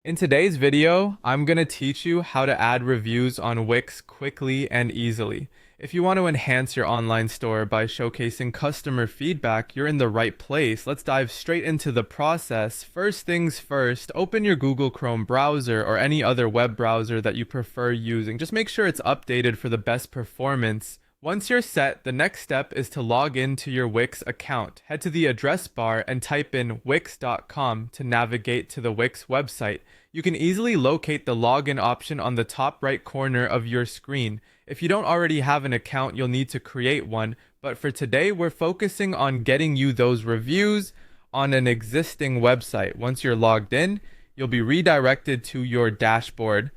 In today's video, I'm going to teach you how to add reviews on Wix quickly and easily. If you want to enhance your online store by showcasing customer feedback, you're in the right place. Let's dive straight into the process. First things first, open your Google Chrome browser or any other web browser that you prefer using. Just make sure it's updated for the best performance. Once you're set, the next step is to log into your Wix account. Head to the address bar and type in wix.com to navigate to the Wix website. You can easily locate the login option on the top right corner of your screen. If you don't already have an account, you'll need to create one, but for today, we're focusing on getting you those reviews on an existing website. Once you're logged in, you'll be redirected to your dashboard.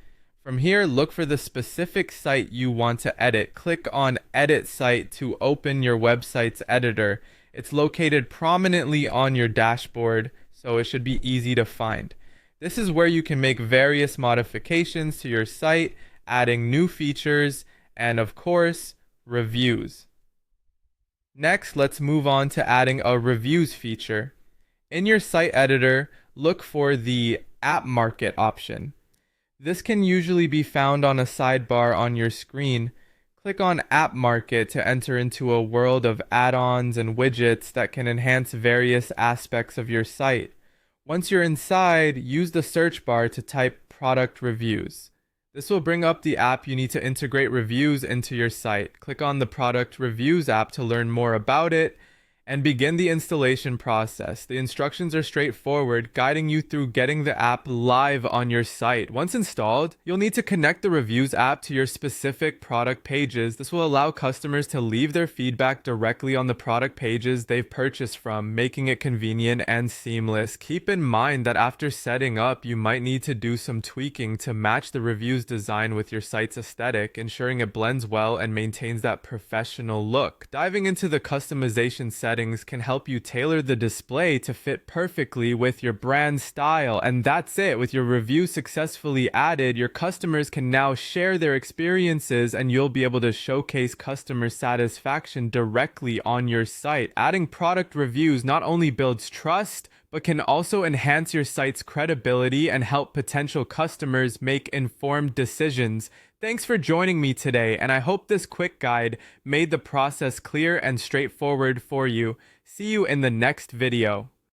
From here, look for the specific site you want to edit. Click on Edit Site to open your website's editor. It's located prominently on your dashboard, so it should be easy to find. This is where you can make various modifications to your site, adding new features, and of course, reviews. Next, let's move on to adding a reviews feature. In your site editor, look for the App Market option. This can usually be found on a sidebar on your screen. Click on App Market to enter into a world of add-ons and widgets that can enhance various aspects of your site. Once you're inside, use the search bar to type product reviews. This will bring up the app you need to integrate reviews into your site. Click on the product reviews app to learn more about it and begin the installation process. The instructions are straightforward, guiding you through getting the app live on your site. Once installed, you'll need to connect the reviews app to your specific product pages. This will allow customers to leave their feedback directly on the product pages they've purchased from, making it convenient and seamless. Keep in mind that after setting up, you might need to do some tweaking to match the reviews design with your site's aesthetic, ensuring it blends well and maintains that professional look. Diving into the customization settings can help you tailor the display to fit perfectly with your brand style. And that's it. With your review successfully added, your customers can now share their experiences and you'll be able to showcase customer satisfaction directly on your site. Adding product reviews not only builds trust, but can also enhance your site's credibility and help potential customers make informed decisions. Thanks for joining me today, and I hope this quick guide made the process clear and straightforward for you. See you in the next video.